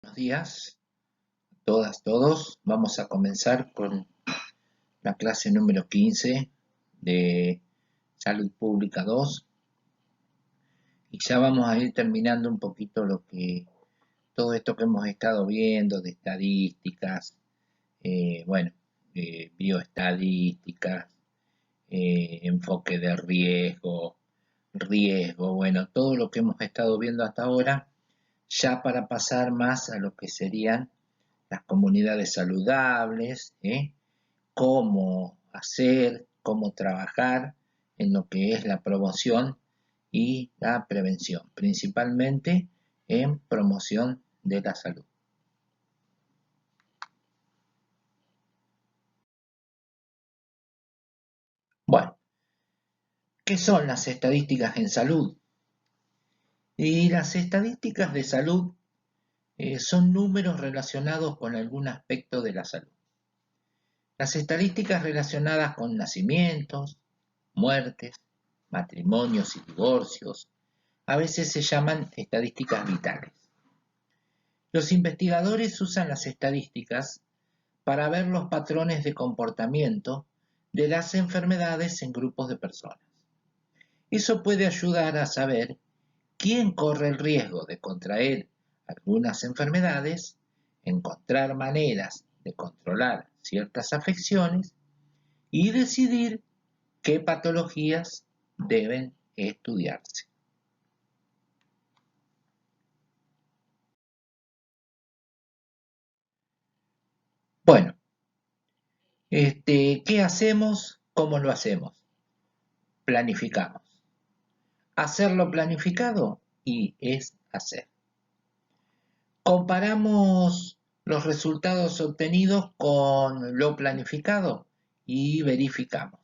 Buenos días a todas, todos. Vamos a comenzar con la clase número 15 de Salud Pública 2 y ya vamos a ir terminando un poquito todo esto que hemos estado viendo de estadísticas, bioestadísticas, enfoque de riesgo, bueno, todo lo que hemos estado viendo hasta ahora, ya para pasar más a lo que serían las comunidades saludables, cómo hacer, cómo trabajar en lo que es la promoción y la prevención, principalmente en promoción de la salud. Bueno, ¿qué son las estadísticas en salud? Y las estadísticas de salud son números relacionados con algún aspecto de la salud. Las estadísticas relacionadas con nacimientos, muertes, matrimonios y divorcios, a veces se llaman estadísticas vitales. Los investigadores usan las estadísticas para ver los patrones de comportamiento de las enfermedades en grupos de personas. Eso puede ayudar a saber quién corre el riesgo de contraer algunas enfermedades, encontrar maneras de controlar ciertas afecciones y decidir qué patologías deben estudiarse. Bueno, ¿qué hacemos? ¿Cómo lo hacemos? Planificamos. Hacerlo planificado y es hacer. Comparamos los resultados obtenidos con lo planificado y verificamos.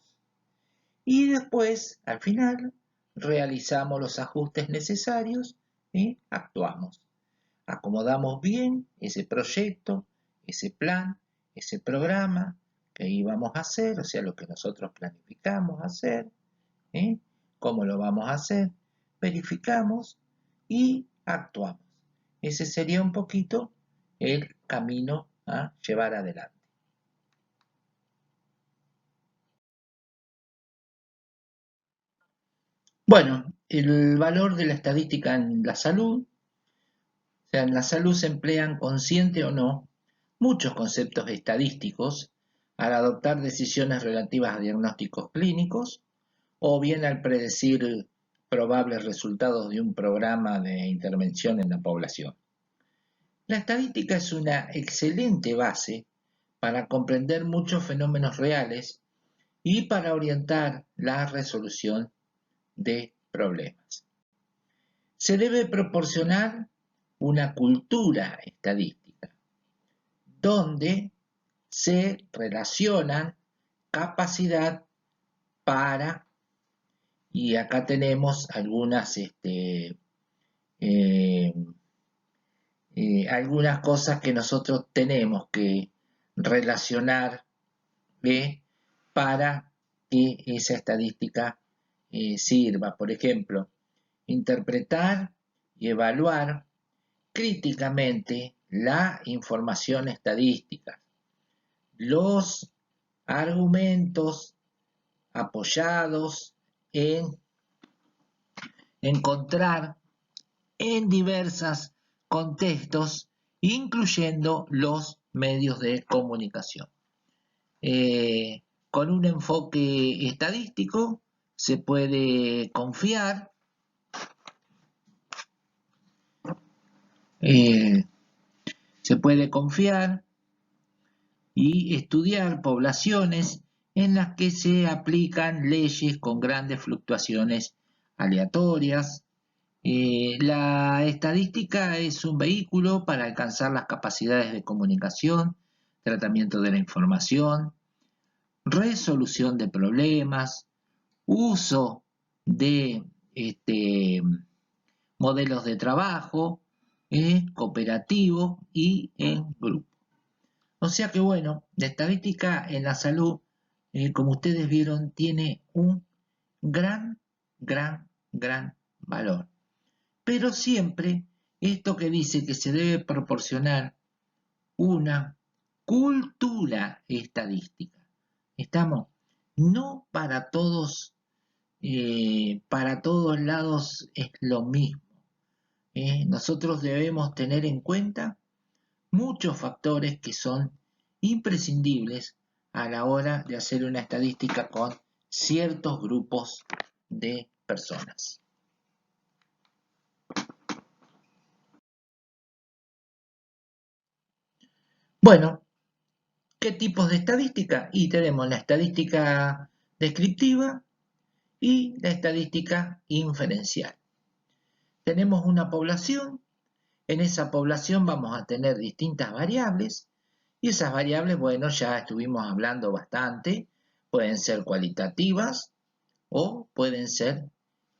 Y después, al final, realizamos los ajustes necesarios y actuamos. Acomodamos bien ese proyecto, ese plan, ese programa que íbamos a hacer, o sea, lo que nosotros planificamos hacer, cómo lo vamos a hacer, verificamos y actuamos. Ese sería un poquito el camino a llevar adelante. Bueno, el valor de la estadística en la salud, o sea, en la salud se emplean consciente o no muchos conceptos estadísticos al adoptar decisiones relativas a diagnósticos clínicos o bien al predecir probables resultados de un programa de intervención en la población. La estadística es una excelente base para comprender muchos fenómenos reales y para orientar la resolución de problemas. Se debe proporcionar una cultura estadística donde se relacionan capacidad para, y acá tenemos algunas cosas que nosotros tenemos que relacionar para que esa estadística sirva. Por ejemplo, interpretar y evaluar críticamente la información estadística, los argumentos apoyados en encontrar en diversos contextos, incluyendo los medios de comunicación. Con un enfoque estadístico se puede confiar y estudiar poblaciones en las que se aplican leyes con grandes fluctuaciones aleatorias. La estadística es un vehículo para alcanzar las capacidades de comunicación, tratamiento de la información, resolución de problemas, uso de modelos de trabajo, cooperativo y en grupo. O sea que bueno, la estadística en la salud, como ustedes vieron, tiene un gran valor. Pero siempre esto que dice que se debe proporcionar una cultura estadística. ¿Estamos? No para todos lados es lo mismo. Nosotros debemos tener en cuenta muchos factores que son imprescindibles a la hora de hacer una estadística con ciertos grupos de personas. Bueno, ¿qué tipos de estadística? Y tenemos la estadística descriptiva y la estadística inferencial. Tenemos una población, en esa población vamos a tener distintas variables y esas variables, bueno, ya estuvimos hablando bastante, pueden ser cualitativas o pueden ser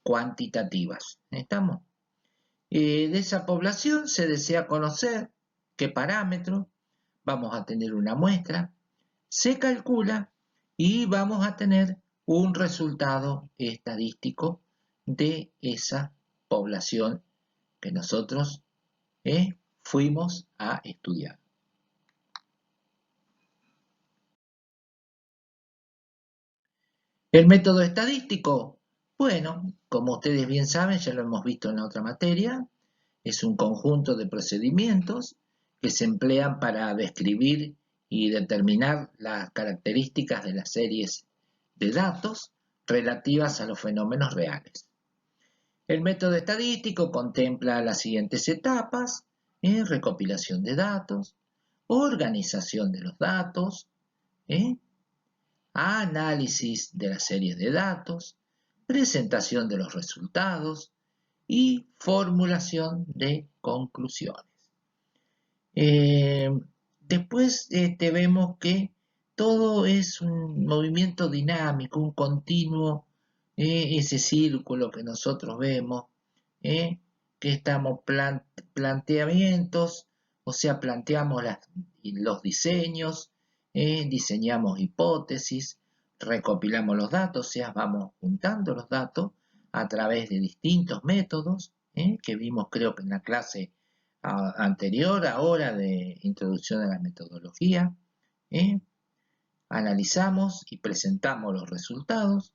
cuantitativas. ¿Estamos? De esa población se desea conocer qué parámetro, vamos a tener una muestra, se calcula y vamos a tener un resultado estadístico de esa población que nosotros fuimos a estudiar. El método estadístico, bueno, como ustedes bien saben, ya lo hemos visto en la otra materia, es un conjunto de procedimientos que se emplean para describir y determinar las características de las series de datos relativas a los fenómenos reales. El método estadístico contempla las siguientes etapas: recopilación de datos, organización de los datos, análisis de las series de datos, presentación de los resultados y formulación de conclusiones. Después vemos que todo es un movimiento dinámico, un continuo, ese círculo que nosotros vemos, que estamos planteamientos, o sea, planteamos los diseños, diseñamos hipótesis, recopilamos los datos, o sea, vamos juntando los datos a través de distintos métodos, que vimos creo que en la clase anterior, ahora de introducción a la metodología. Analizamos y presentamos los resultados,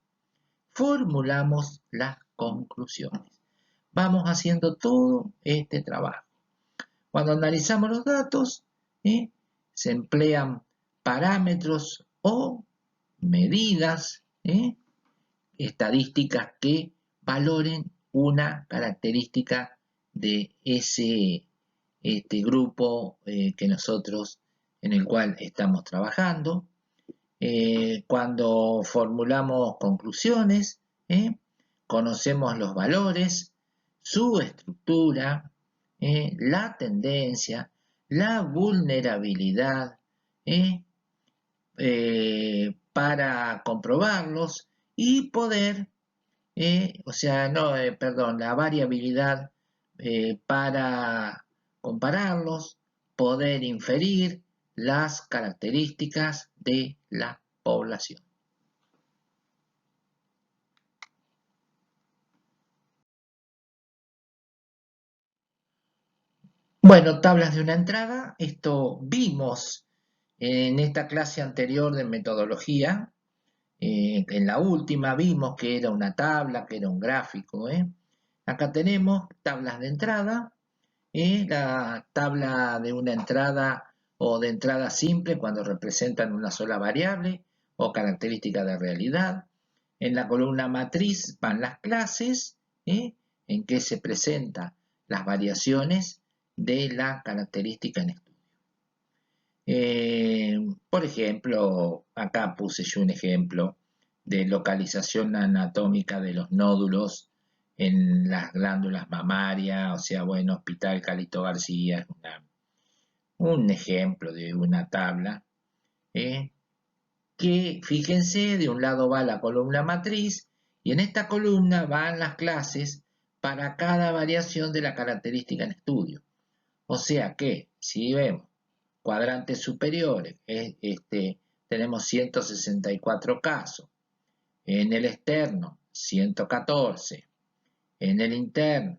formulamos las conclusiones. Vamos haciendo todo este trabajo. Cuando analizamos los datos, se emplean parámetros o medidas estadísticas que valoren una característica de ese grupo que nosotros en el cual estamos trabajando. Cuando formulamos conclusiones, conocemos los valores, su estructura, la tendencia, la vulnerabilidad, para comprobarlos y poder, la variabilidad para compararlos, poder inferir las características de la población. Bueno, tablas de una entrada, esto vimos en esta clase anterior de metodología, en la última vimos que era una tabla, que era un gráfico. Acá tenemos tablas de entrada, la tabla de una entrada o de entrada simple cuando representan una sola variable o característica de realidad. En la columna matriz van las clases, en que se presentan las variaciones de la característica en estudio. Por ejemplo, acá puse yo un ejemplo de localización anatómica de los nódulos en las glándulas mamarias, o sea, bueno, Hospital Calixto García, es un ejemplo de una tabla, que fíjense, de un lado va la columna matriz y en esta columna van las clases para cada variación de la característica en estudio. O sea que, si vemos cuadrantes superiores, tenemos 164 casos, en el externo 114, en el interno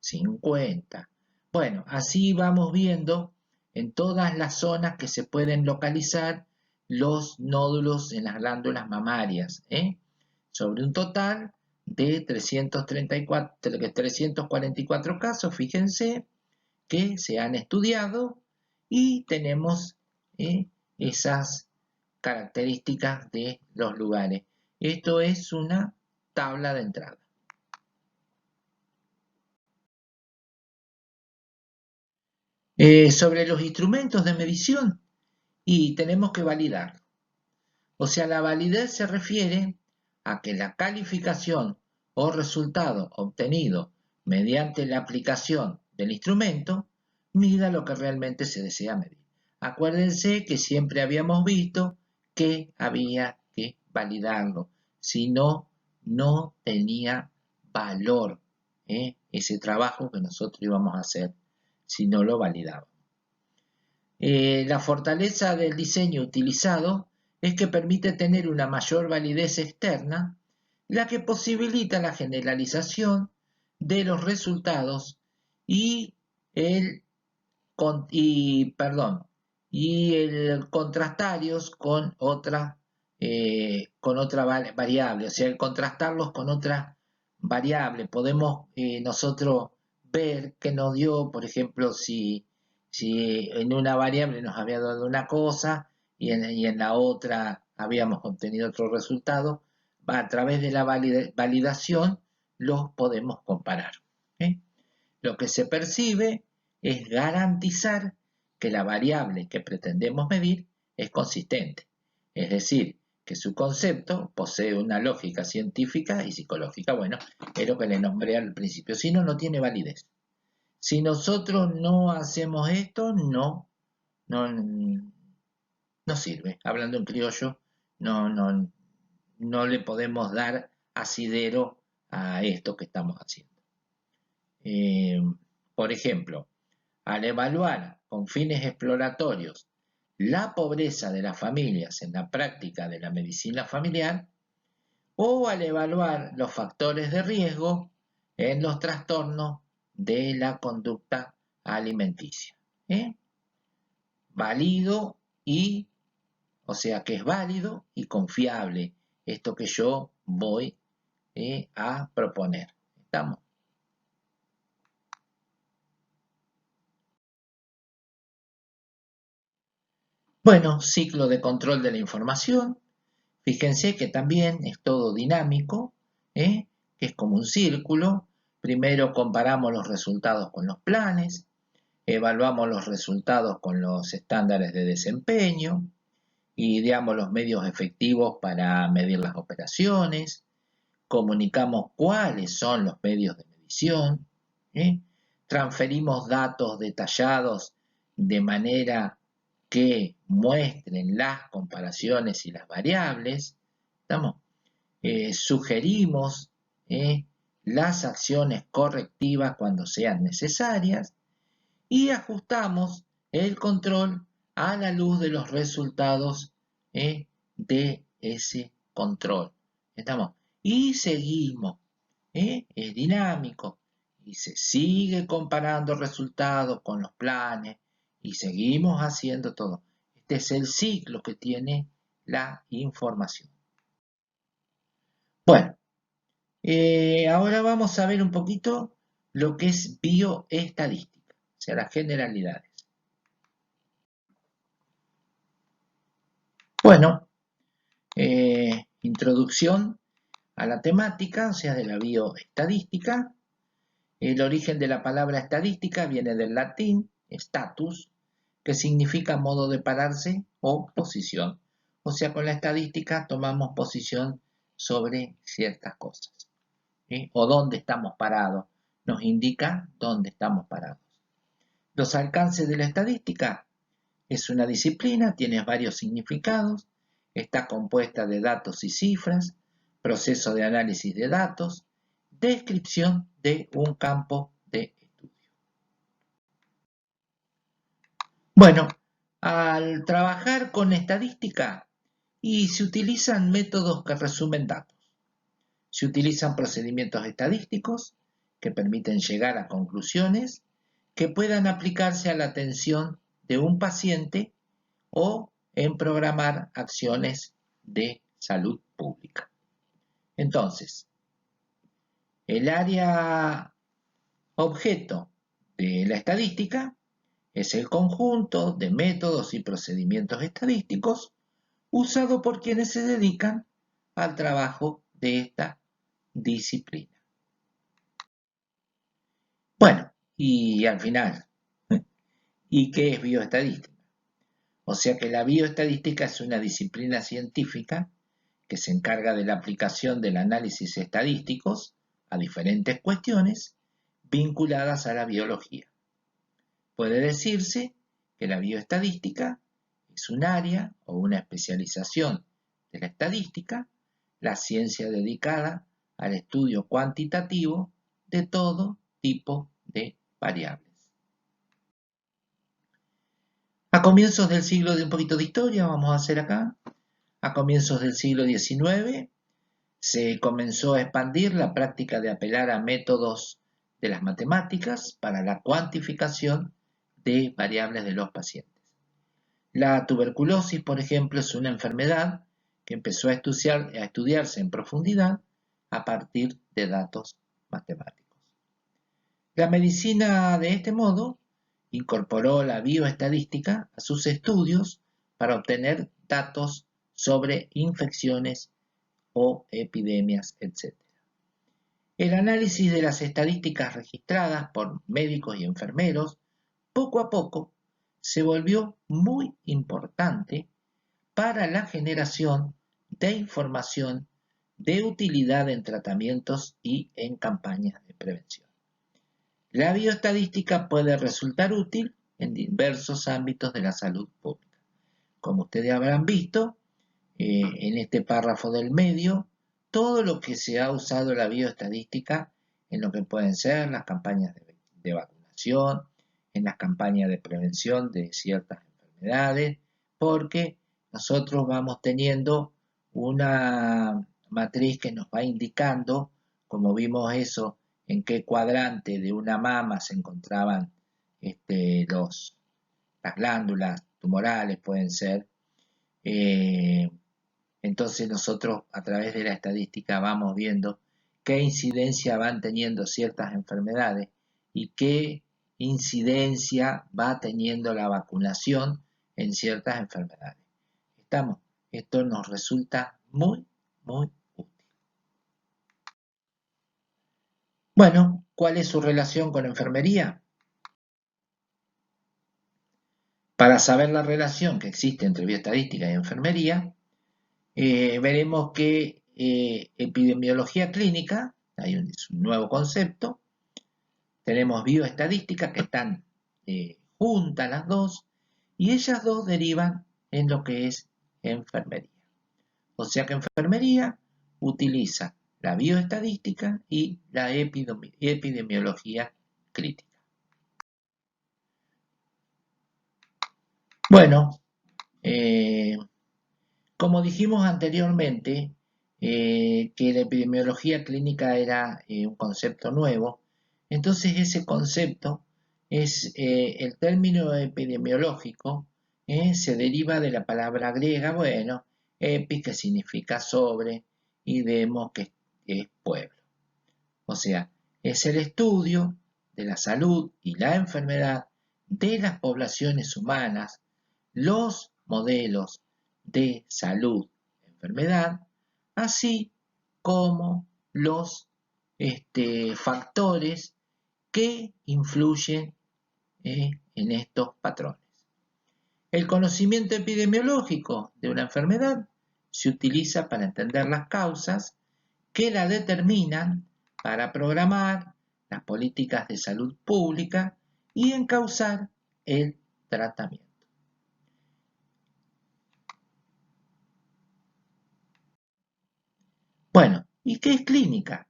50, Bueno, así vamos viendo en todas las zonas que se pueden localizar los nódulos en las glándulas mamarias, sobre un total de 344 casos, fíjense, que se han estudiado y tenemos esas características de los lugares. Esto es una tabla de entrada. Sobre los instrumentos de medición, y tenemos que validarlo. O sea, la validez se refiere a que la calificación o resultado obtenido mediante la aplicación del instrumento mida lo que realmente se desea medir. Acuérdense que siempre habíamos visto que había que validarlo, si no, no tenía valor ese trabajo que nosotros íbamos a hacer si no lo validábamos. La fortaleza del diseño utilizado es que permite tener una mayor validez externa, la que posibilita la generalización de los resultados y el contrastarlos con otra variable, o sea, el contrastarlos con otra variable. Podemos nosotros ver qué nos dio, por ejemplo, si en una variable nos había dado una cosa y en la otra habíamos obtenido otro resultado, a través de la validación los podemos comparar. Lo que se percibe es garantizar que la variable que pretendemos medir es consistente, es decir, que su concepto posee una lógica científica y psicológica. Bueno, es lo que le nombré al principio, si no, no tiene validez. Si nosotros no hacemos esto, no sirve. Hablando en criollo, no le podemos dar asidero a esto que estamos haciendo. Por ejemplo, al evaluar con fines exploratorios la pobreza de las familias en la práctica de la medicina familiar, o al evaluar los factores de riesgo en los trastornos de la conducta alimenticia. Válido o sea que es válido y confiable esto que yo voy a proponer. ¿Estamos? Bueno, ciclo de control de la información. Fíjense que también es todo dinámico, que es como un círculo. Primero comparamos los resultados con los planes, evaluamos los resultados con los estándares de desempeño, ideamos los medios efectivos para medir las operaciones, comunicamos cuáles son los medios de medición, transferimos datos detallados de manera que muestren las comparaciones y las variables, sugerimos las acciones correctivas cuando sean necesarias y ajustamos el control a la luz de los resultados de ese control. Y seguimos, es dinámico y se sigue comparando resultados con los planes y seguimos haciendo todo. Este es el ciclo que tiene la información. Bueno, ahora vamos a ver un poquito lo que es bioestadística, o sea, las generalidades. Bueno, introducción a la temática, o sea, de la bioestadística. El origen de la palabra estadística viene del latín status, que significa modo de pararse o posición. O sea, con la estadística tomamos posición sobre ciertas cosas. O dónde estamos parados. Nos indica dónde estamos parados. Los alcances de la estadística es una disciplina, tiene varios significados, está compuesta de datos y cifras, proceso de análisis de datos, descripción de un campo de estudio. Bueno, al trabajar con estadística y se utilizan métodos que resumen datos. Se utilizan procedimientos estadísticos que permiten llegar a conclusiones que puedan aplicarse a la atención de un paciente o en programar acciones de salud pública. Entonces, el área objeto de la estadística es el conjunto de métodos y procedimientos estadísticos usado por quienes se dedican al trabajo de esta disciplina. Bueno, y al final, ¿y qué es bioestadística? O sea que la bioestadística es una disciplina científica que se encarga de la aplicación del análisis estadísticos a diferentes cuestiones vinculadas a la biología. Puede decirse que la bioestadística es un área o una especialización de la estadística, la ciencia dedicada al estudio cuantitativo de todo tipo de variables. A comienzos del siglo, de un poquito de historia vamos a hacer acá, a comienzos del siglo XIX se comenzó a expandir la práctica de apelar a métodos de las matemáticas para la cuantificación de variables de los pacientes. La tuberculosis, por ejemplo, es una enfermedad que empezó a estudiarse en profundidad a partir de datos matemáticos. La medicina, de este modo, incorporó la bioestadística a sus estudios para obtener datos sobre infecciones o epidemias, etc. El análisis de las estadísticas registradas por médicos y enfermeros poco a poco se volvió muy importante para la generación de información de utilidad en tratamientos y en campañas de prevención. La bioestadística puede resultar útil en diversos ámbitos de la salud pública. Como ustedes habrán visto, en este párrafo del medio, todo lo que se ha usado la bioestadística en lo que pueden ser las campañas de vacunación, en las campañas de prevención de ciertas enfermedades, porque nosotros vamos teniendo una matriz que nos va indicando, como vimos eso, en qué cuadrante de una mama se encontraban las glándulas tumorales, pueden ser. Entonces nosotros a través de la estadística vamos viendo qué incidencia van teniendo ciertas enfermedades y qué incidencia va teniendo la vacunación en ciertas enfermedades. Esto nos resulta muy, muy útil. Bueno, ¿cuál es su relación con enfermería? Para saber la relación que existe entre bioestadística y enfermería, veremos que epidemiología clínica, es un nuevo concepto, tenemos bioestadística que están juntas las dos, y ellas dos derivan en lo que es enfermería. O sea que enfermería utiliza la bioestadística y la epidemiología clínica. Bueno, como dijimos anteriormente, que la epidemiología clínica era un concepto nuevo, entonces ese concepto es el término epidemiológico, se deriva de la palabra griega, bueno, epi, que significa sobre, y demos, que es pueblo. O sea, es el estudio de la salud y la enfermedad de las poblaciones humanas, los modelos de salud, enfermedad, así como los factores que influyen en estos patrones. El conocimiento epidemiológico de una enfermedad se utiliza para entender las causas que la determinan, para programar las políticas de salud pública y encauzar el tratamiento. Bueno, ¿y qué es clínica?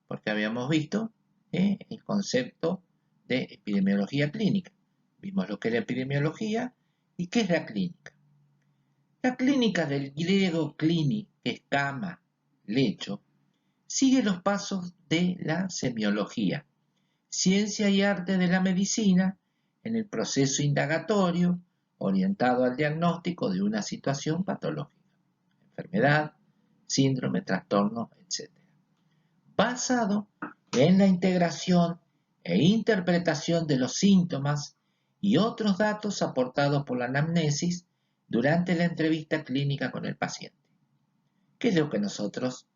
Porque habíamos visto el concepto de epidemiología clínica. Vimos lo que es la epidemiología y qué es la clínica. La clínica, del griego clini, que es cama, lecho, sigue los pasos de la semiología. ciencia y arte de la medicina en el proceso indagatorio orientado al diagnóstico de una situación patológica, enfermedad, síndrome, trastorno, etc., basado en la integración e interpretación de los síntomas y otros datos aportados por la anamnesis durante la entrevista clínica con el paciente, que es lo que nosotros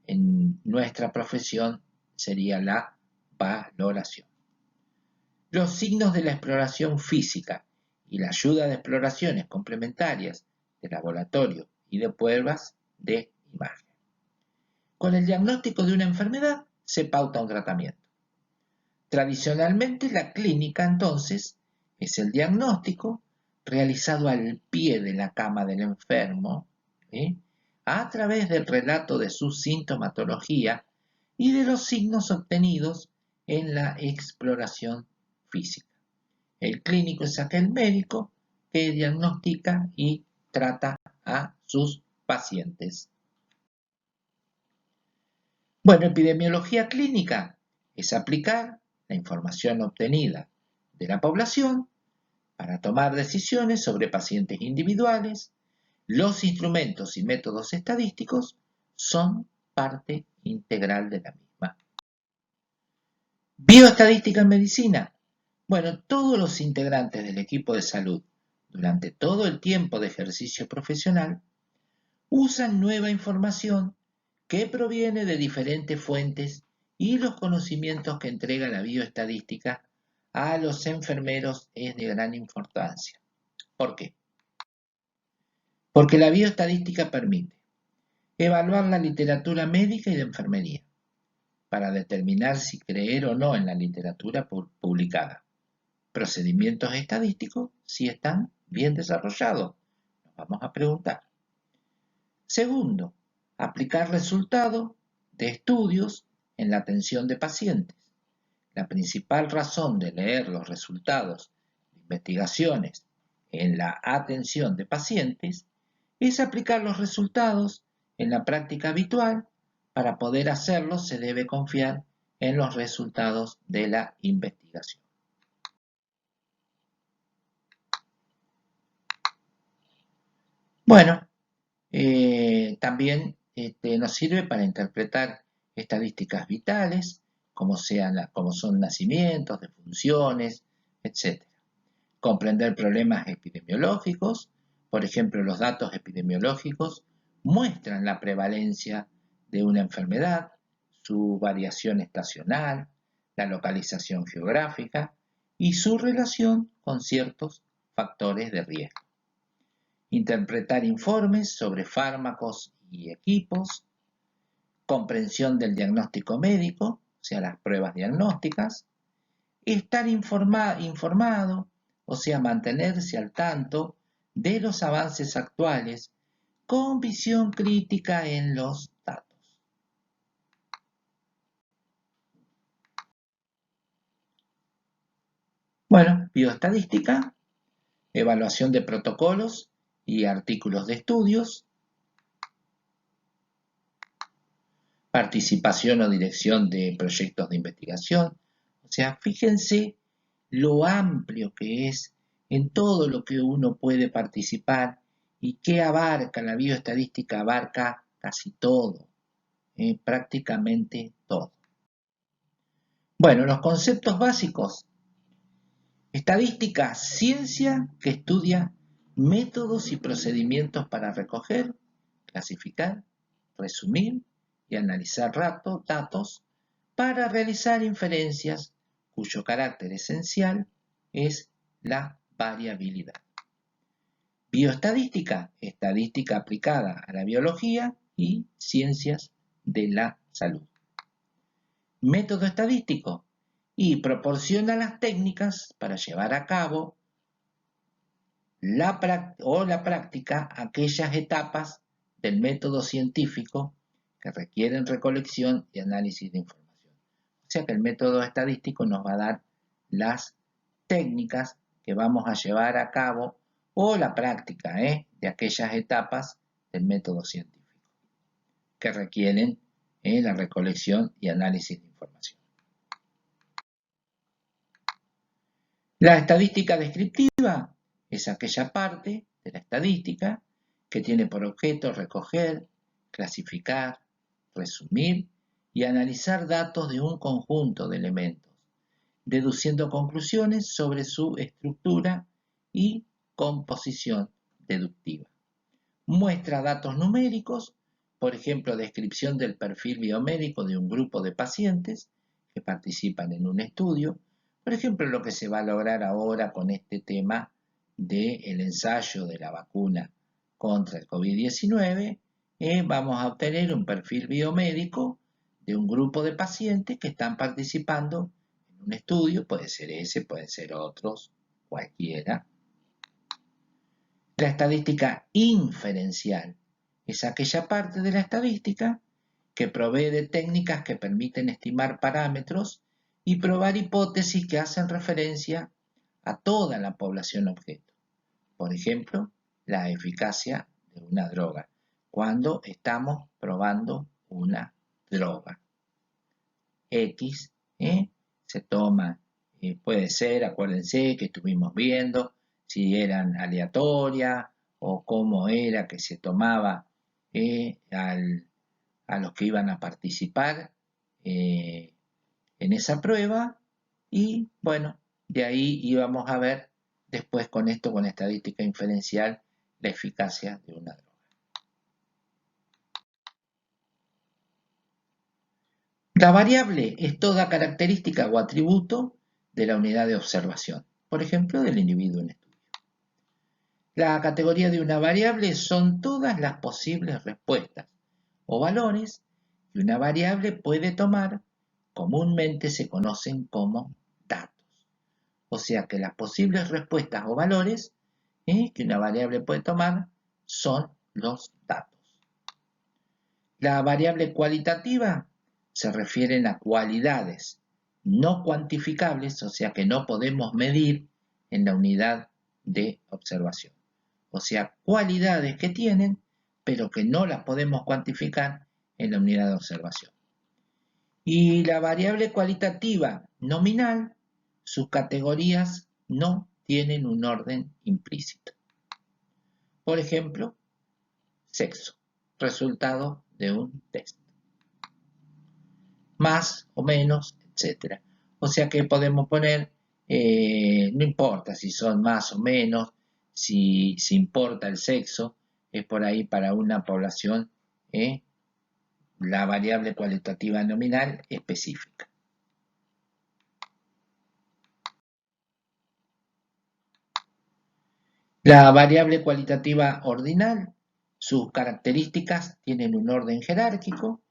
en nuestra profesión sería la valoración. Los signos de la exploración física y la ayuda de exploraciones complementarias de laboratorio y de pruebas de imagen. Con el diagnóstico de una enfermedad se pauta un tratamiento. Tradicionalmente la clínica entonces es el diagnóstico realizado al pie de la cama del enfermo, a través del relato de su sintomatología y de los signos obtenidos en la exploración física. El clínico es aquel médico que diagnostica y trata a sus pacientes. Bueno, epidemiología clínica es aplicar la información obtenida de la población para tomar decisiones sobre pacientes individuales. Los instrumentos y métodos estadísticos son parte integral de la misma. Bioestadística en medicina. Bueno, todos los integrantes del equipo de salud durante todo el tiempo de ejercicio profesional usan nueva información que proviene de diferentes fuentes y los conocimientos que entrega la bioestadística a los enfermeros es de gran importancia. ¿Por qué? Porque la bioestadística permite evaluar la literatura médica y de enfermería para determinar si creer o no en la literatura publicada. Procedimientos estadísticos si están bien desarrollados. Nos vamos a preguntar. Segundo, aplicar resultados de estudios en la atención de pacientes. La principal razón de leer los resultados de investigaciones en la atención de pacientes es aplicar los resultados en la práctica habitual. Para poder hacerlo se debe confiar en los resultados de la investigación. Bueno, también nos sirve para interpretar estadísticas vitales, como son nacimientos, defunciones, etc. Comprender problemas epidemiológicos, por ejemplo, los datos epidemiológicos muestran la prevalencia de una enfermedad, su variación estacional, la localización geográfica y su relación con ciertos factores de riesgo. Interpretar informes sobre fármacos y equipos, comprensión del diagnóstico médico, o sea, las pruebas diagnósticas, estar informado, o sea, mantenerse al tanto de los avances actuales con visión crítica en los datos. Bueno, bioestadística, evaluación de protocolos y artículos de estudios, participación o dirección de proyectos de investigación. O sea, fíjense lo amplio que es en todo lo que uno puede participar y qué abarca. La bioestadística abarca casi todo, prácticamente todo. Bueno, los conceptos básicos. Estadística, ciencia que estudia métodos y procedimientos para recoger, clasificar, resumir y analizar datos para realizar inferencias cuyo carácter esencial es la variabilidad. Bioestadística, estadística aplicada a la biología y ciencias de la salud. Método estadístico, y proporciona las técnicas para llevar a cabo la práctica aquellas etapas del método científico que requieren recolección y análisis de información. O sea que el método estadístico nos va a dar las técnicas que vamos a llevar a cabo o la práctica de aquellas etapas del método científico que requieren la recolección y análisis de información. La estadística descriptiva es aquella parte de la estadística que tiene por objeto recoger, clasificar, resumir y analizar datos de un conjunto de elementos, deduciendo conclusiones sobre su estructura y composición deductiva. Muestra datos numéricos, por ejemplo, descripción del perfil biomédico de un grupo de pacientes que participan en un estudio, por ejemplo, lo que se va a lograr ahora con este tema del ensayo de la vacuna contra el COVID-19, vamos a obtener un perfil biomédico de un grupo de pacientes que están participando en un estudio, puede ser ese, pueden ser otros, cualquiera. La estadística inferencial es aquella parte de la estadística que provee de técnicas que permiten estimar parámetros y probar hipótesis que hacen referencia a toda la población objeto. Por ejemplo, la eficacia de una droga, cuando estamos probando una droga. X se toma, puede ser, acuérdense que estuvimos viendo si eran aleatorias o cómo era que se tomaba a los que iban a participar en esa prueba, y bueno, de ahí íbamos a ver después con esto, con estadística inferencial, la eficacia de una droga. La variable es toda característica o atributo de la unidad de observación, por ejemplo, del individuo en estudio. La categoría de una variable son todas las posibles respuestas o valores que una variable puede tomar, comúnmente se conocen como datos. O sea que las posibles respuestas o valores que una variable puede tomar son los datos. La variable cualitativa se refieren a cualidades no cuantificables, o sea que no podemos medir en la unidad de observación. O sea, cualidades que tienen, pero que no las podemos cuantificar en la unidad de observación. Y la variable cualitativa nominal, sus categorías no tienen un orden implícito. Por ejemplo, sexo, resultado de un test. Más o menos, etc. O sea que podemos poner, no importa si son más o menos, si importa el sexo, es por ahí para una población la variable cualitativa nominal específica. La variable cualitativa ordinal, sus características tienen un orden jerárquico,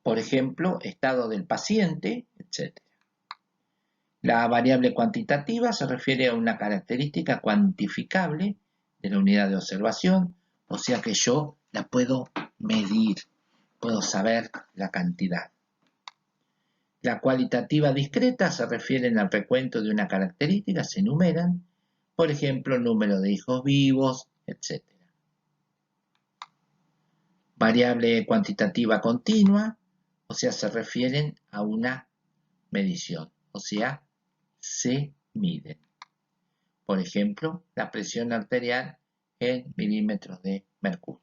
por ejemplo, estado del paciente, etc. La variable cuantitativa se refiere a una característica cuantificable de la unidad de observación, o sea que yo la puedo medir, puedo saber la cantidad. La cualitativa discreta se refiere al recuento de una característica, se enumeran, por ejemplo, el número de hijos vivos, etc. Variable cuantitativa continua, o sea, se refieren a una medición, o sea, se miden. Por ejemplo, la presión arterial en milímetros de mercurio.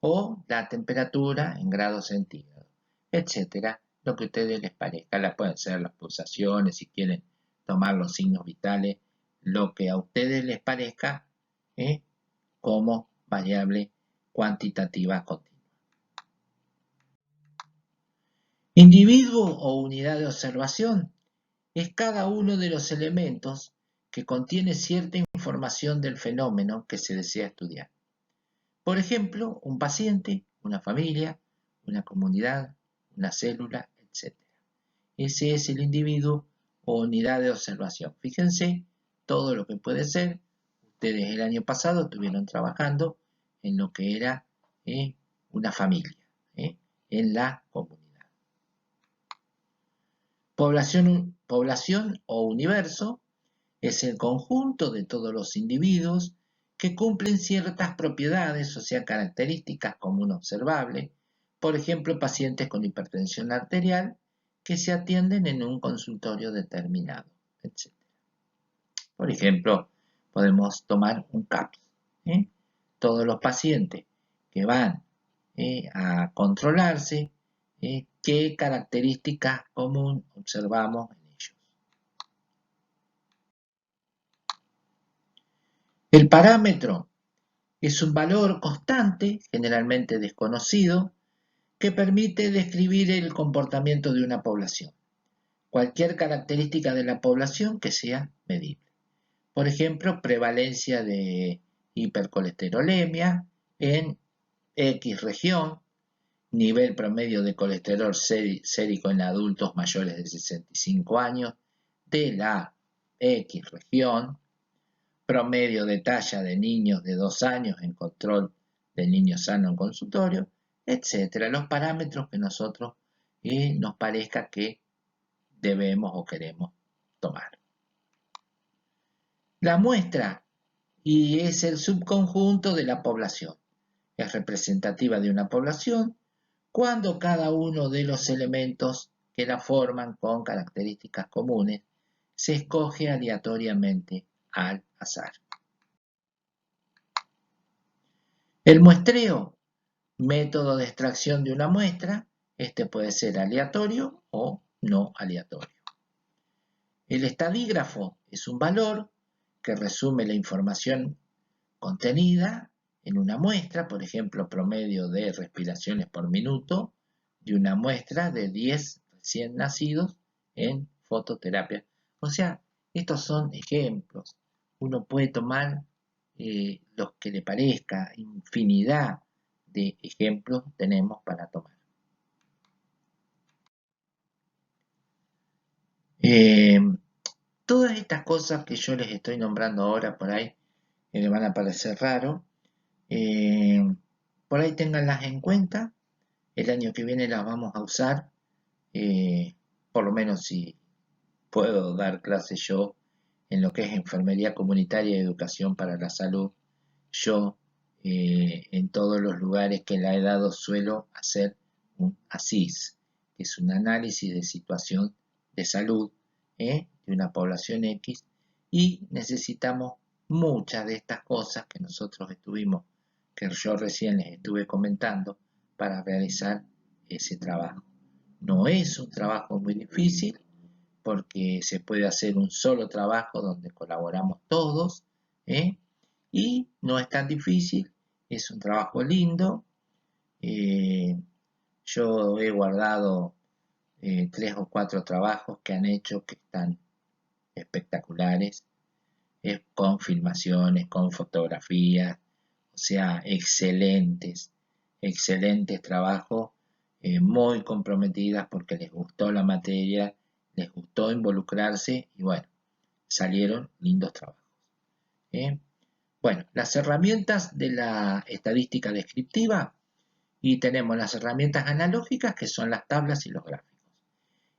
O la temperatura en grados centígrados, etcétera. Lo que a ustedes les parezca. Pueden ser las pulsaciones, si quieren tomar los signos vitales, lo que a ustedes les parezca como variable cuantitativa continua. Individuo o unidad de observación es cada uno de los elementos que contiene cierta información del fenómeno que se desea estudiar. Por ejemplo, un paciente, una familia, una comunidad, una célula, etc. Ese es el individuo o unidad de observación. Fíjense todo lo que puede ser. Ustedes el año pasado estuvieron trabajando en lo que era una familia, en la comunidad. Población o universo es el conjunto de todos los individuos que cumplen ciertas propiedades, o sea, características común observable, por ejemplo, pacientes con hipertensión arterial que se atienden en un consultorio determinado, etc. Por ejemplo, podemos tomar un CAPS. Todos los pacientes que van a controlarse, ¿qué características comunes observamos en ellos? El parámetro es un valor constante, generalmente desconocido, que permite describir el comportamiento de una población. Cualquier característica de la población que sea medible. Por ejemplo, prevalencia de hipercolesterolemia en X región, nivel promedio de colesterol sérico en adultos mayores de 65 años de la X región, promedio de talla de niños de 2 años en control de niños sanos en consultorio, etcétera. Los parámetros que nosotros nos parezca que debemos o queremos tomar. La muestra y es el subconjunto de la población. Es representativa de una población cuando cada uno de los elementos que la forman con características comunes se escoge aleatoriamente al azar. El muestreo, método de extracción de una muestra, este puede ser aleatorio o no aleatorio. El estadígrafo es un valor que resume la información contenida en una muestra, por ejemplo, promedio de respiraciones por minuto de una muestra de 10 recién nacidos en fototerapia. O sea, estos son ejemplos. Uno puede tomar los que le parezca, infinidad de ejemplos tenemos para tomar. Todas estas cosas que yo les estoy nombrando ahora por ahí, le van a parecer raro, por ahí ténganlas en cuenta. El año que viene las vamos a usar, por lo menos si puedo dar clases yo en lo que es enfermería comunitaria y educación para la salud. Yo en todos los lugares que la he dado suelo hacer un ASIS, que es un análisis de situación de salud de una población X, y necesitamos muchas de estas cosas que nosotros que yo recién les estuve comentando para realizar ese trabajo. No es un trabajo muy difícil porque se puede hacer un solo trabajo donde colaboramos todos, y no es tan difícil, es un trabajo lindo. Yo he guardado 3 o 4 trabajos que han hecho que están espectaculares, con filmaciones, con fotografías, o sea, excelentes trabajos, muy comprometidas porque les gustó la materia, les gustó involucrarse y bueno, salieron lindos trabajos. Bueno, las herramientas de la estadística descriptiva, y tenemos las herramientas analógicas que son las tablas y los gráficos,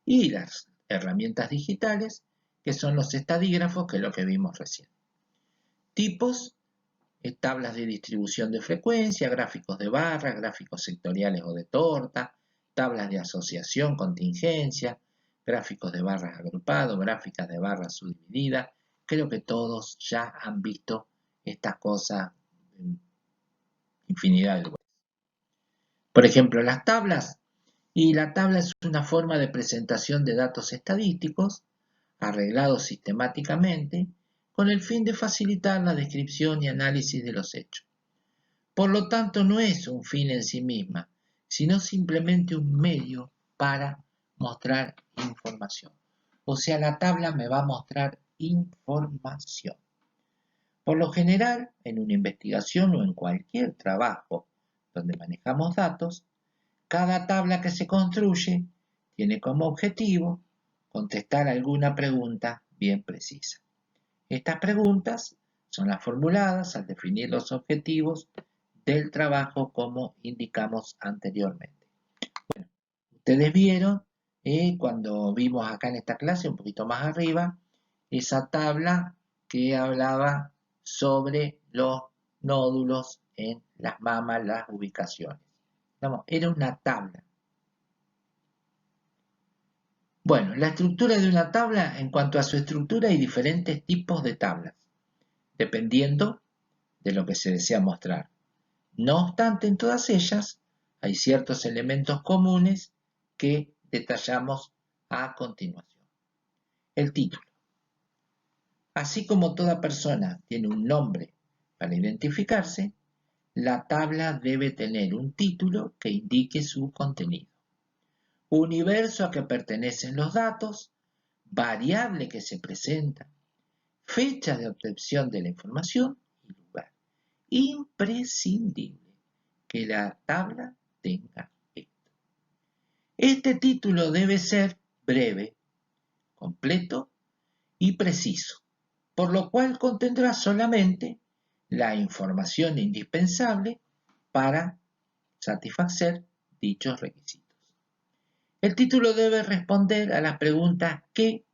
y las herramientas digitales que son los estadígrafos, que es lo que vimos recién. Tipos, tablas de distribución de frecuencia, gráficos de barras, gráficos sectoriales o de torta, tablas de asociación, contingencia, gráficos de barras agrupados, gráficas de barras subdivididas. Creo que todos ya han visto estas cosas en infinidad de lugares. Por ejemplo, las tablas. Y la tabla es una forma de presentación de datos estadísticos arreglados sistemáticamente con el fin de facilitar la descripción y análisis de los hechos. Por lo tanto, no es un fin en sí misma, sino simplemente un medio para mostrar información. O sea, la tabla me va a mostrar información. Por lo general, en una investigación o en cualquier trabajo donde manejamos datos, cada tabla que se construye tiene como objetivo contestar alguna pregunta bien precisa. Estas preguntas son las formuladas al definir los objetivos del trabajo como indicamos anteriormente. Bueno, ustedes vieron cuando vimos acá en esta clase, un poquito más arriba, esa tabla que hablaba sobre los nódulos en las mamas, las ubicaciones. Era una tabla. Bueno, la estructura de una tabla, en cuanto a su estructura, hay diferentes tipos de tablas, dependiendo de lo que se desea mostrar. No obstante, en todas ellas hay ciertos elementos comunes que detallamos a continuación. El título. Así como toda persona tiene un nombre para identificarse, la tabla debe tener un título que indique su contenido. Universo a que pertenecen los datos, variable que se presenta, fecha de obtención de la información y lugar. Imprescindible que la tabla tenga esto. Este título debe ser breve, completo y preciso, por lo cual contendrá solamente la información indispensable para satisfacer dichos requisitos. El título debe responder a las preguntas ¿qué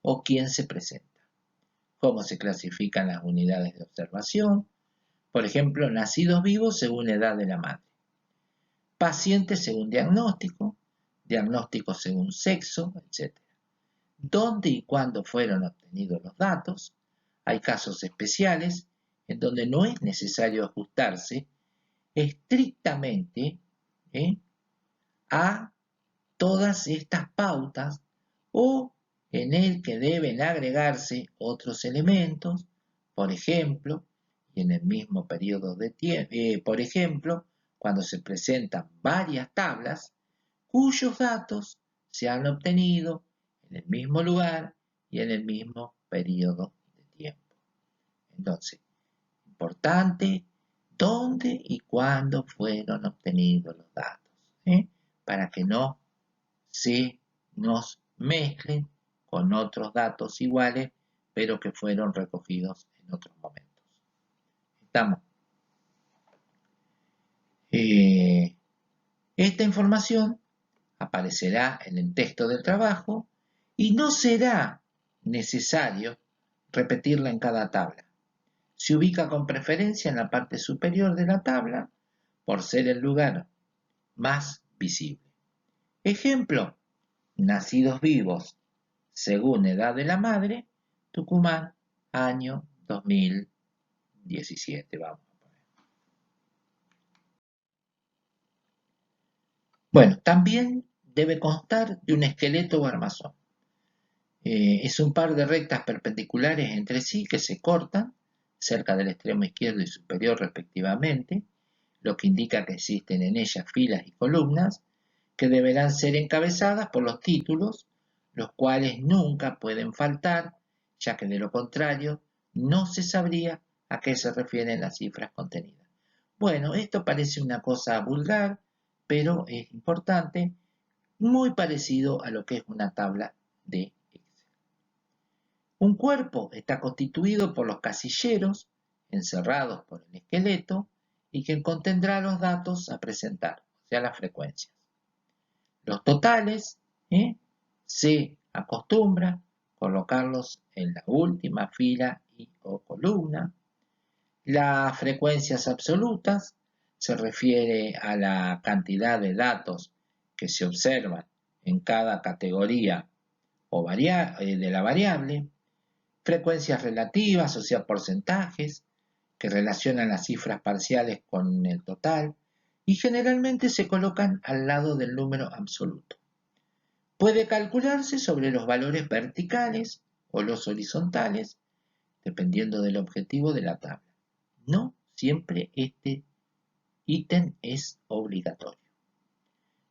o quién se presenta? ¿Cómo se clasifican las unidades de observación? Por ejemplo, nacidos vivos según edad de la madre. Pacientes según diagnóstico, diagnóstico según sexo, etc. ¿Dónde y cuándo fueron obtenidos los datos? Hay casos especiales en donde no es necesario ajustarse estrictamente a todas estas pautas o en el que deben agregarse otros elementos, por ejemplo, y en el mismo periodo de tiempo, por ejemplo, cuando se presentan varias tablas cuyos datos se han obtenido en el mismo lugar y en el mismo periodo de tiempo. Entonces, importante, dónde y cuándo fueron obtenidos los datos, para que no se nos mezclen con otros datos iguales, pero que fueron recogidos en otros momentos. ¿Estamos? Esta información aparecerá en el texto del trabajo y no será necesario repetirla en cada tabla. Se ubica con preferencia en la parte superior de la tabla por ser el lugar más visible. Ejemplo, nacidos vivos según edad de la madre, Tucumán, año 2017. Vamos a poner. Bueno, también debe constar de un esqueleto o armazón. Es un par de rectas perpendiculares entre sí que se cortan cerca del extremo izquierdo y superior respectivamente, lo que indica que existen en ellas filas y columnas que deberán ser encabezadas por los títulos, los cuales nunca pueden faltar, ya que de lo contrario no se sabría a qué se refieren las cifras contenidas. Bueno, esto parece una cosa vulgar, pero es importante, muy parecido a lo que es una tabla de Excel. Un cuerpo está constituido por los casilleros, encerrados por el esqueleto, y que contendrá los datos a presentar, o sea, las frecuencias. Los totales se acostumbra colocarlos en la última fila y o columna. Las frecuencias absolutas se refiere a la cantidad de datos que se observan en cada categoría o de la variable. Frecuencias relativas, o sea, porcentajes, que relacionan las cifras parciales con el total y generalmente se colocan al lado del número absoluto. Puede calcularse sobre los valores verticales o los horizontales, dependiendo del objetivo de la tabla. No siempre este ítem es obligatorio.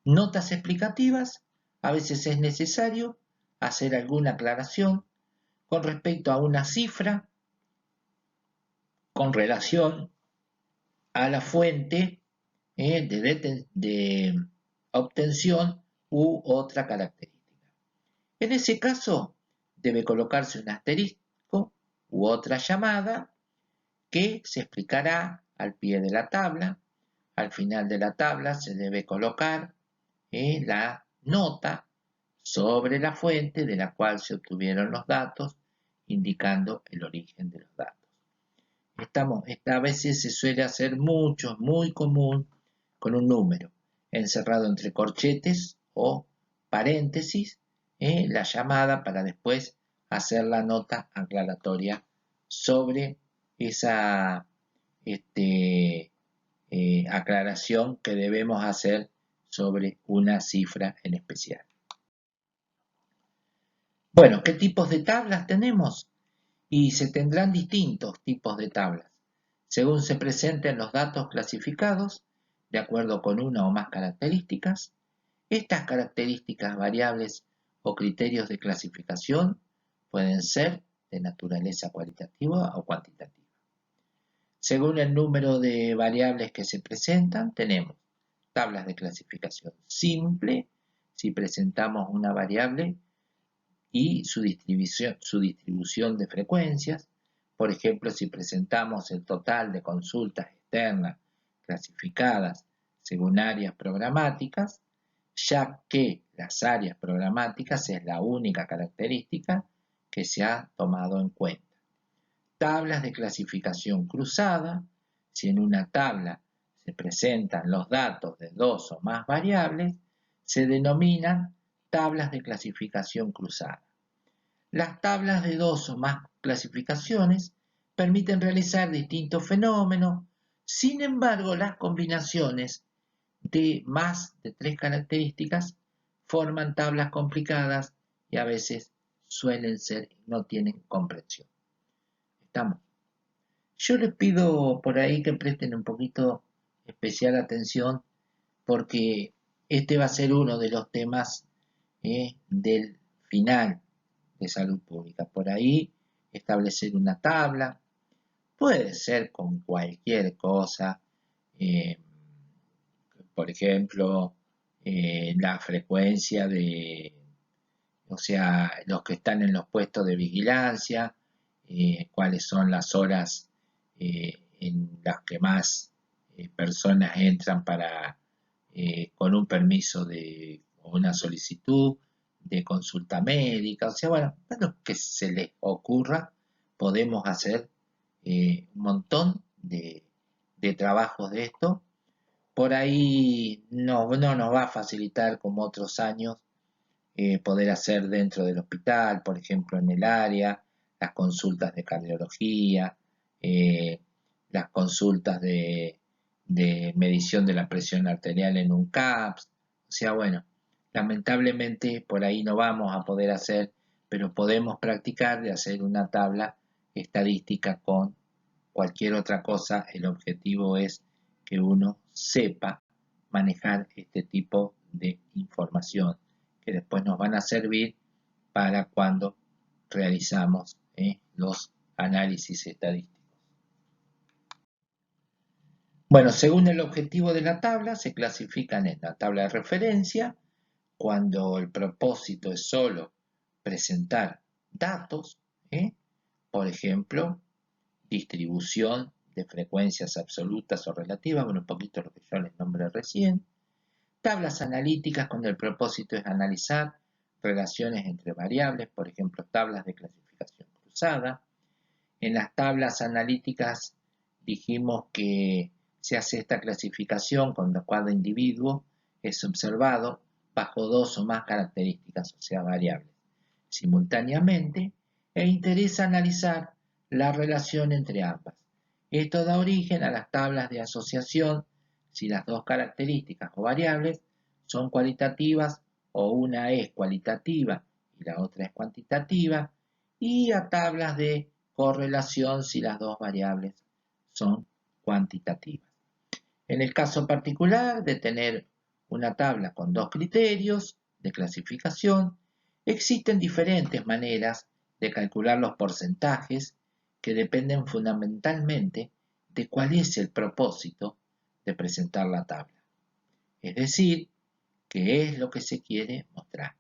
Notas explicativas. A veces es necesario hacer alguna aclaración con respecto a una cifra con relación a la fuente de obtención u otra característica. En ese caso, debe colocarse un asterisco u otra llamada que se explicará al pie de la tabla. Al final de la tabla se debe colocar la nota sobre la fuente de la cual se obtuvieron los datos, indicando el origen de los datos. A veces se suele hacer mucho, muy común, con un número encerrado entre corchetes o paréntesis, la llamada para después hacer la nota aclaratoria sobre esa aclaración que debemos hacer sobre una cifra en especial. Bueno, ¿qué tipos de tablas tenemos? Y se tendrán distintos tipos de tablas, según se presenten los datos clasificados, de acuerdo con una o más características. Estas características, variables o criterios de clasificación pueden ser de naturaleza cualitativa o cuantitativa. Según el número de variables que se presentan, tenemos tablas de clasificación simple, si presentamos una variable y su distribución de frecuencias. Por ejemplo, si presentamos el total de consultas externas clasificadas según áreas programáticas, ya que las áreas programáticas es la única característica que se ha tomado en cuenta. Tablas de clasificación cruzada, si en una tabla se presentan los datos de dos o más variables, se denominan tablas de clasificación cruzada. Las tablas de dos o más clasificaciones permiten realizar distintos fenómenos, sin embargo, las combinaciones de más de 3 características forman tablas complicadas y a veces suelen ser, no tienen comprensión. ¿Estamos? Yo les pido por ahí que presten un poquito especial atención porque este va a ser uno de los temas del final de salud pública. Por ahí establecer una tabla, puede ser con cualquier cosa, por ejemplo, la frecuencia de, o sea, los que están en los puestos de vigilancia, cuáles son las horas en las que más personas entran para, con un permiso de, o una solicitud de consulta médica, o sea, bueno, lo que se les ocurra, podemos hacer un montón de trabajos de esto. Por ahí no nos va a facilitar como otros años poder hacer dentro del hospital, por ejemplo en el área, las consultas de cardiología, las consultas de medición de la presión arterial en un CAPS. O sea, bueno, lamentablemente por ahí no vamos a poder hacer, pero podemos practicar de hacer una tabla estadística con cualquier otra cosa. El objetivo es que uno sepa manejar este tipo de información que después nos van a servir para cuando realizamos los análisis estadísticos. Bueno, según el objetivo de la tabla, se clasifican en la tabla de referencia, cuando el propósito es solo presentar datos, por ejemplo, distribución de frecuencias absolutas o relativas, bueno, un poquito lo que yo les nombré recién. Tablas analíticas cuando el propósito es analizar relaciones entre variables, por ejemplo, tablas de clasificación cruzada. En las tablas analíticas dijimos que se hace esta clasificación cuando cada individuo es observado bajo dos o más características, o sea, variables, simultáneamente, e interesa analizar la relación entre ambas. Esto da origen a las tablas de asociación si las dos características o variables son cualitativas o una es cualitativa y la otra es cuantitativa, y a tablas de correlación si las dos variables son cuantitativas. En el caso particular de tener una tabla con dos criterios de clasificación, existen diferentes maneras de calcular los porcentajes que dependen fundamentalmente de cuál es el propósito de presentar la tabla. Es decir, qué es lo que se quiere mostrar.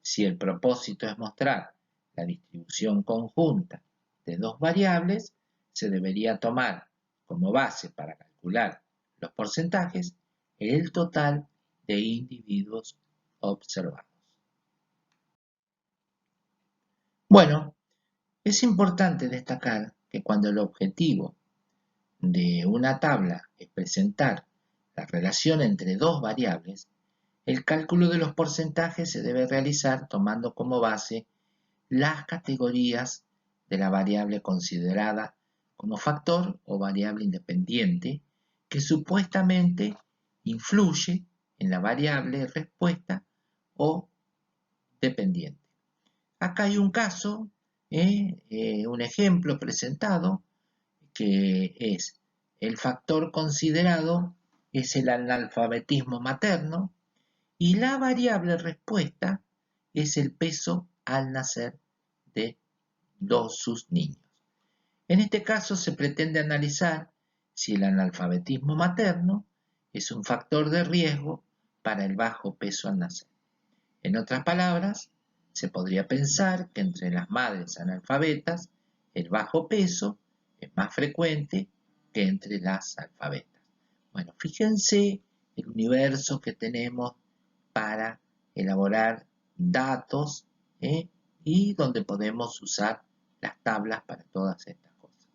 Si el propósito es mostrar la distribución conjunta de dos variables, se debería tomar como base para calcular los porcentajes el total de individuos observados. Bueno, es importante destacar que cuando el objetivo de una tabla es presentar la relación entre dos variables, El cálculo de los porcentajes se debe realizar tomando como base las categorías de la variable considerada como factor o variable independiente que supuestamente influye en la variable respuesta o dependiente. Acá hay un caso, un ejemplo presentado, que es el factor considerado es el analfabetismo materno y la variable respuesta es el peso al nacer de sus niños. En este caso se pretende analizar si el analfabetismo materno es un factor de riesgo para el bajo peso al nacer. En otras palabras, se podría pensar que entre las madres analfabetas el bajo peso es más frecuente que entre las alfabetas. Bueno, fíjense el universo que tenemos para elaborar datos y donde podemos usar las tablas para todas estas cosas.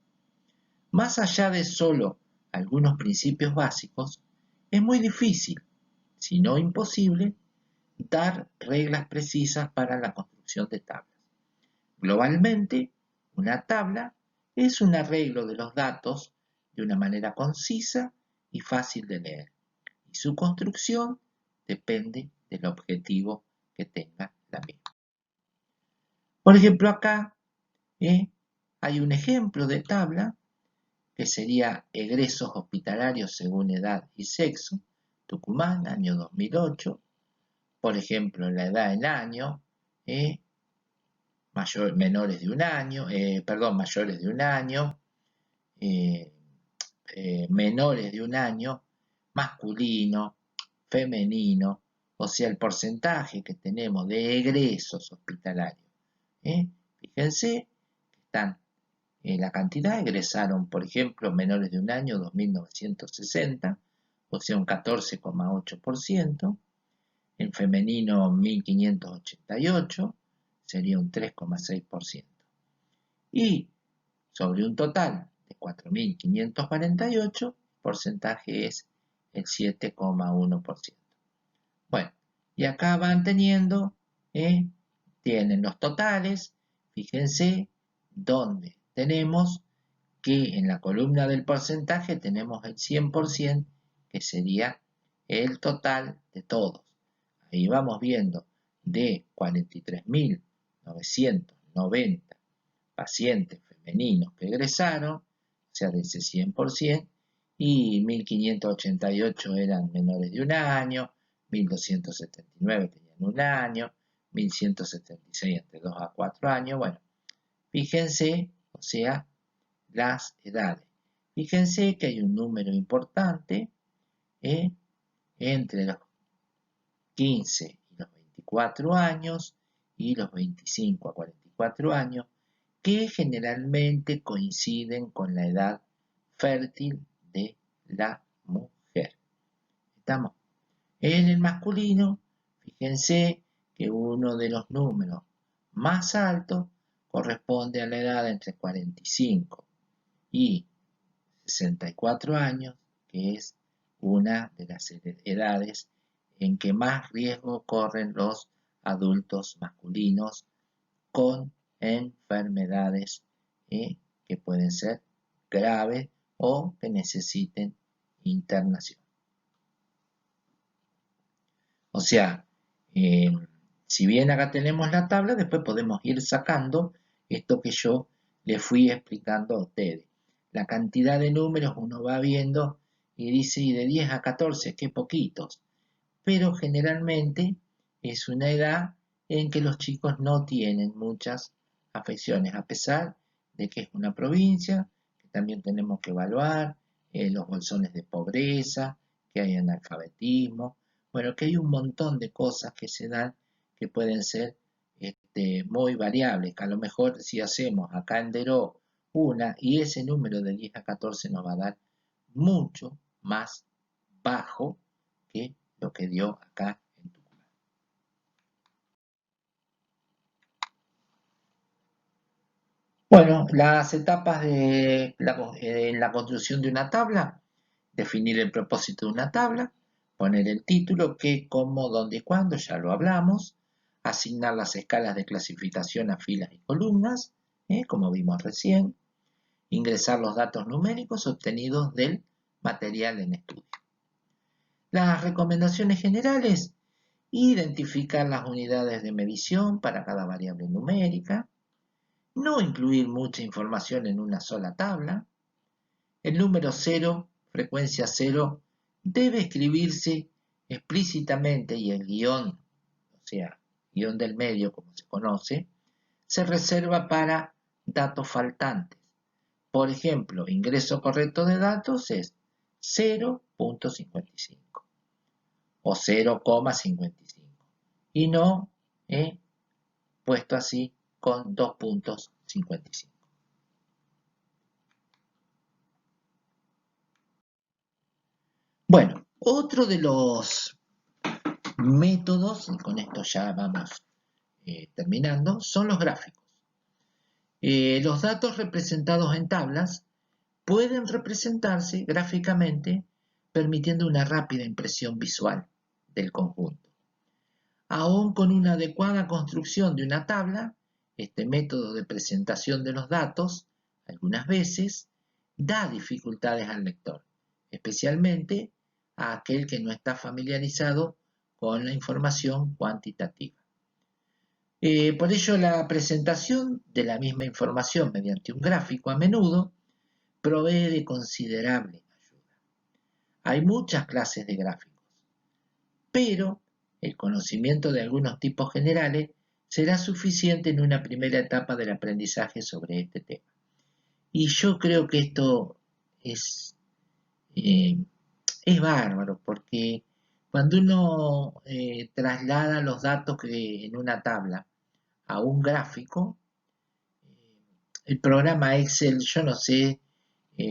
Más allá de solo algunos principios básicos, es muy difícil, si no imposible, dar reglas precisas para la construcción de tablas. Globalmente, una tabla es un arreglo de los datos de una manera concisa y fácil de leer, y su construcción depende del objetivo que tenga la misma. Por ejemplo, acá hay un ejemplo de tabla que sería egresos hospitalarios según edad y sexo, Tucumán, año 2008. Por ejemplo, la edad en año, menores de un año, mayores de un año, menores de un año, masculino, femenino, o sea, el porcentaje que tenemos de egresos hospitalarios. Fíjense que están la cantidad, egresaron, por ejemplo, menores de un año, 2.960, o sea, un 14,8%. En femenino, 1.588, sería un 3,6%. Y sobre un total de 4.548, el porcentaje es el 7,1%. Bueno, y acá van teniendo, tienen los totales, fíjense, donde tenemos que en la columna del porcentaje tenemos el 100%, que sería el total de todos. Ahí vamos viendo de 43.990 pacientes femeninos que egresaron, o sea, de ese 100%, y 1.588 eran menores de un año, 1.279 tenían un año, 1.176 entre 2 a 4 años. Bueno, fíjense, o sea, las edades. Fíjense que hay un número importante entre los 15 y los 24 años y los 25 a 44 años, que generalmente coinciden con la edad fértil de la mujer. ¿Estamos? En el masculino, fíjense que uno de los números más altos corresponde a la edad entre 45 y 64 años, que es una de las edades en que más riesgo corren los adultos masculinos con enfermedades que pueden ser graves o que necesiten internación. O sea, si bien acá tenemos la tabla, después podemos ir sacando esto que yo les fui explicando a ustedes. La cantidad de números uno va viendo y dice, y de 10 a 14, qué poquitos. Pero generalmente es una edad en que los chicos no tienen muchas afecciones, a pesar de que es una provincia, que también tenemos que evaluar los bolsones de pobreza, que hay analfabetismo, bueno, que hay un montón de cosas que se dan que pueden ser muy variables, que a lo mejor si hacemos acá en Deró una y ese número de 10 a 14 nos va a dar mucho más bajo que lo que dio acá en Tucumán. Bueno, las etapas en la construcción de una tabla, definir el propósito de una tabla, poner el título, qué, cómo, dónde y cuándo, ya lo hablamos, asignar las escalas de clasificación a filas y columnas, como vimos recién, ingresar los datos numéricos obtenidos del material en estudio. Las recomendaciones generales: identificar las unidades de medición para cada variable numérica, no incluir mucha información en una sola tabla, el número 0, frecuencia 0, debe escribirse explícitamente y el guión, o sea, guión del medio como se conoce, se reserva para datos faltantes. Por ejemplo, ingreso correcto de datos es 0.55 o 0,55 y no puesto así con 2.55. Bueno, otro de los métodos, y con esto ya vamos terminando, son los gráficos. Los datos representados en tablas pueden representarse gráficamente permitiendo una rápida impresión visual del conjunto. Aún con una adecuada construcción de una tabla, este método de presentación de los datos, algunas veces, da dificultades al lector, especialmente a aquel que no está familiarizado con la información cuantitativa. Por ello, la presentación de la misma información mediante un gráfico a menudo provee de considerable ayuda. Hay muchas clases de gráficos, pero el conocimiento de algunos tipos generales será suficiente en una primera etapa del aprendizaje sobre este tema. Y yo creo que esto es bárbaro, porque cuando uno traslada los datos que en una tabla a un gráfico, el programa Excel, yo no sé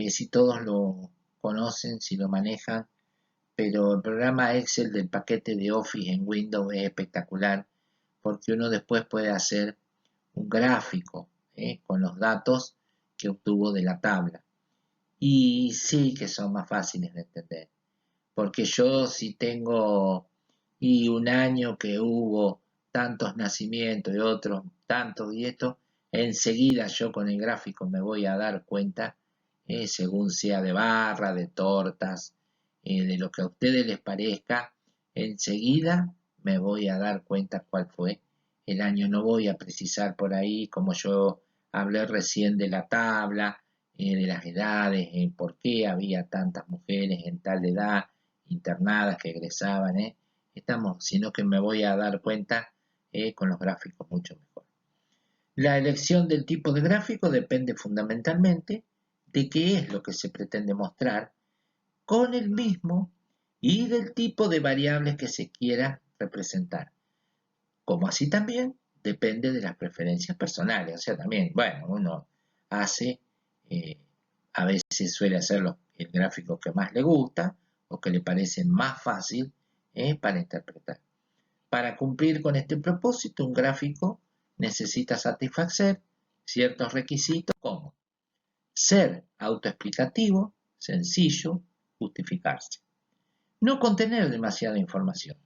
si todos lo conocen, si lo manejan, pero el programa Excel del paquete de Office en Windows es espectacular porque uno después puede hacer un gráfico con los datos que obtuvo de la tabla. Y sí que son más fáciles de entender, porque yo si tengo un año que hubo tantos nacimientos y otros tantos y esto, enseguida yo con el gráfico me voy a dar cuenta, según sea de barra, de tortas, de lo que a ustedes les parezca, enseguida me voy a dar cuenta cuál fue el año. No voy a precisar por ahí, como yo hablé recién de la tabla, de las edades, por qué había tantas mujeres en tal edad internadas que egresaban, sino que me voy a dar cuenta con los gráficos mucho mejor. La elección del tipo de gráfico depende fundamentalmente de qué es lo que se pretende mostrar con el mismo y del tipo de variables que se quiera representar, como así también depende de las preferencias personales. O sea, también, bueno, uno hace, a veces suele hacer el gráfico que más le gusta o que le parece más fácil para interpretar. Para cumplir con este propósito, un gráfico necesita satisfacer ciertos requisitos como ser autoexplicativo, sencillo, justificarse, no contener demasiada información,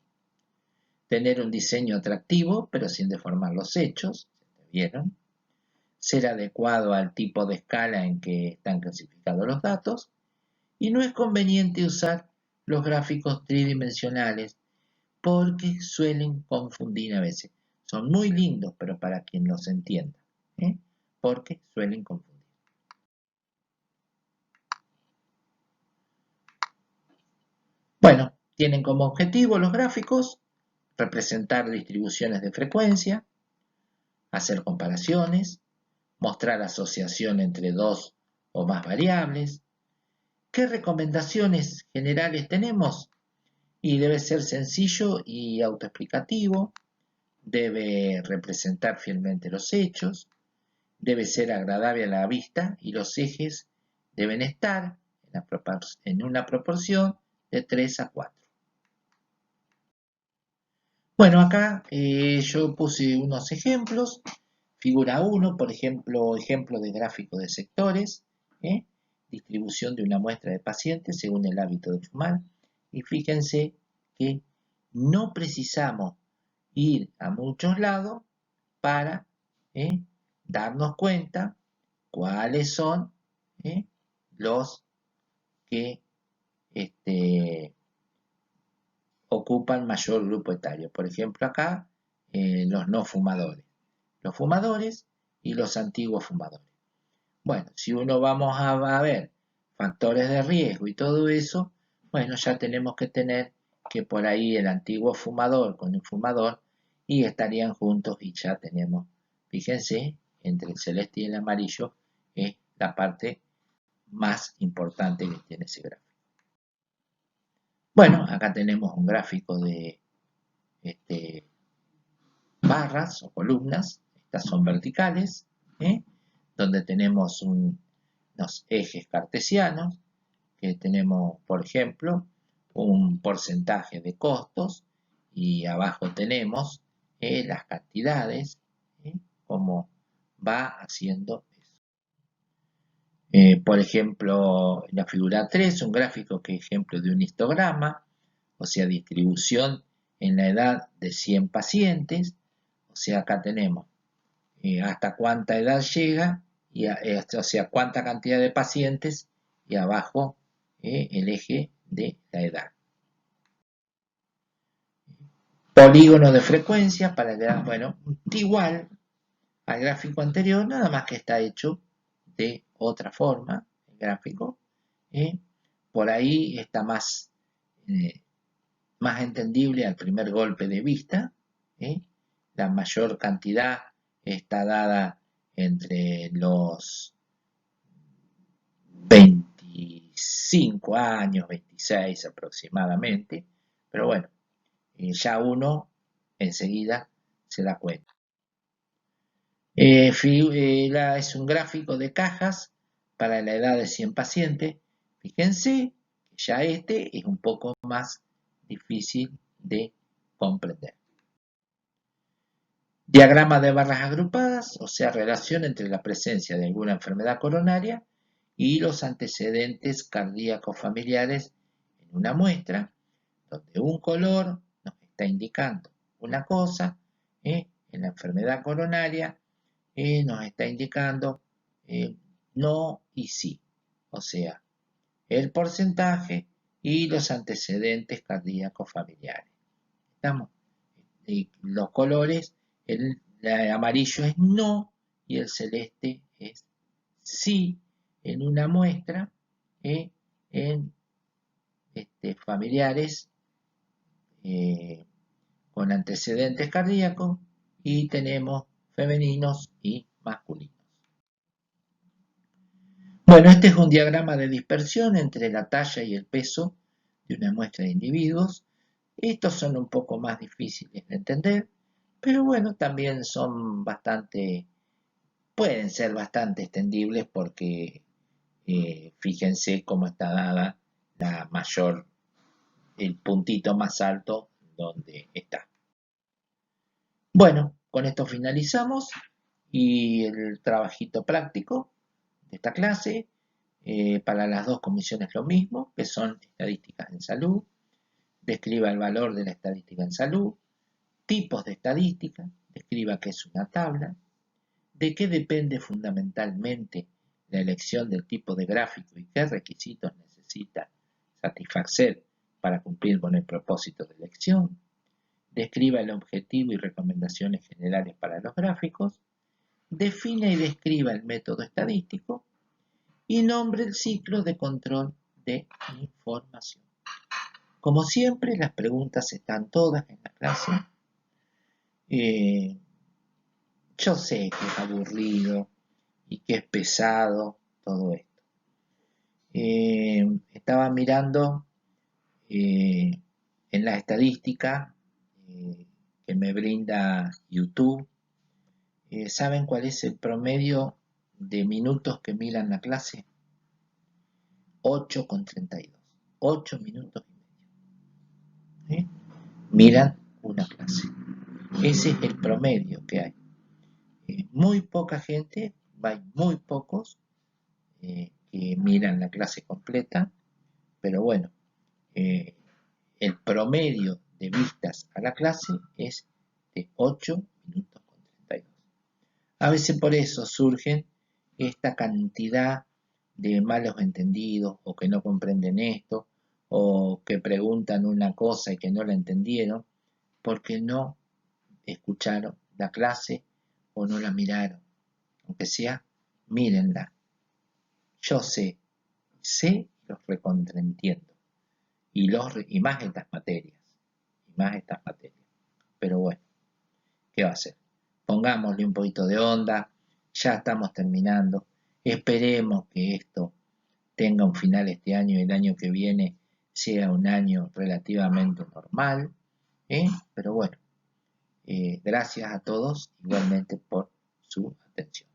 tener un diseño atractivo pero sin deformar los hechos, ¿vieron? Ser adecuado al tipo de escala en que están clasificados los datos, y no es conveniente usar los gráficos tridimensionales porque suelen confundir a veces. Son muy lindos, pero para quien los entienda, porque suelen confundir. Bueno, tienen como objetivo los gráficos representar distribuciones de frecuencia, hacer comparaciones, mostrar asociación entre dos o más variables. ¿Qué recomendaciones generales tenemos? Y debe ser sencillo y autoexplicativo, debe representar fielmente los hechos, debe ser agradable a la vista y los ejes deben estar en una proporción de 3 a 4. Bueno, acá yo puse unos ejemplos. Figura 1, por ejemplo, ejemplo de gráfico de sectores, distribución de una muestra de pacientes según el hábito de fumar. Y fíjense que no precisamos ir a muchos lados para darnos cuenta cuáles son los que ocupan mayor grupo etario. Por ejemplo, acá los no fumadores. Los fumadores y los antiguos fumadores. Bueno, si uno vamos a ver factores de riesgo y todo eso, bueno, ya tenemos que tener que por ahí el antiguo fumador con el fumador y estarían juntos y ya tenemos, fíjense, entre el celeste y el amarillo es la parte más importante que tiene ese gráfico. Bueno, acá tenemos un gráfico de barras o columnas, estas son verticales, donde tenemos unos ejes cartesianos, que tenemos, por ejemplo, un porcentaje de costos y abajo tenemos las cantidades, cómo va haciendo eso. Por ejemplo, la figura 3, un gráfico que es ejemplo de un histograma, o sea, distribución en la edad de 100 pacientes, o sea, acá tenemos hasta cuánta edad llega, o sea, cuánta cantidad de pacientes, y abajo el eje de la edad. Polígono de frecuencia para la edad, bueno, igual al gráfico anterior, nada más que está hecho de otra forma, el gráfico. Por ahí está más entendible al primer golpe de vista. La mayor cantidad está dada entre los 25 años, 26 aproximadamente, pero bueno, ya uno enseguida se da cuenta. Es un gráfico de cajas para la edad de 100 pacientes. Fíjense que ya este es un poco más difícil de comprender. Diagrama de barras agrupadas, o sea, relación entre la presencia de alguna enfermedad coronaria y los antecedentes cardíacos familiares en una muestra, donde un color nos está indicando una cosa, en la enfermedad coronaria nos está indicando no y sí, o sea, el porcentaje y los antecedentes cardíacos familiares. ¿Estamos? Y los colores, el amarillo es no y el celeste es sí en una muestra en familiares con antecedentes cardíacos y tenemos femeninos y masculinos. Bueno, este es un diagrama de dispersión entre la talla y el peso de una muestra de individuos. Estos son un poco más difíciles de entender, pero bueno, también son pueden ser bastante extendibles porque fíjense cómo está dada el puntito más alto donde está. Bueno, con esto finalizamos y el trabajito práctico de esta clase para las dos comisiones lo mismo, que son estadísticas en salud, describa el valor de la estadística en salud, tipos de estadística, describa qué es una tabla, de qué depende fundamentalmente la elección del tipo de gráfico y qué requisitos necesita satisfacer para cumplir con el propósito de elección, describa el objetivo y recomendaciones generales para los gráficos, define y describa el método estadístico y nombre el ciclo de control de información. Como siempre, las preguntas están todas en la clase. Yo sé que es aburrido y que es pesado todo esto. Estaba mirando en la estadística que me brinda YouTube. ¿Saben cuál es el promedio de minutos que miran la clase? 8,32. 8 minutos y medio. Miran una clase. Ese es el promedio que hay. Muy poca gente, hay muy pocos que miran la clase completa, pero bueno, el promedio de vistas a la clase es de 8 minutos con 32. A veces por eso surgen esta cantidad de malos entendidos o que no comprenden esto o que preguntan una cosa y que no la entendieron porque no escucharon la clase o no la miraron. Aunque sea, mírenla. Yo sé los recontraentiendo. Y más estas materias. Pero bueno, ¿qué va a hacer? Pongámosle un poquito de onda. Ya estamos terminando. Esperemos que esto tenga un final este año y el año que viene sea un año relativamente normal. Pero bueno, gracias a todos igualmente por su atención.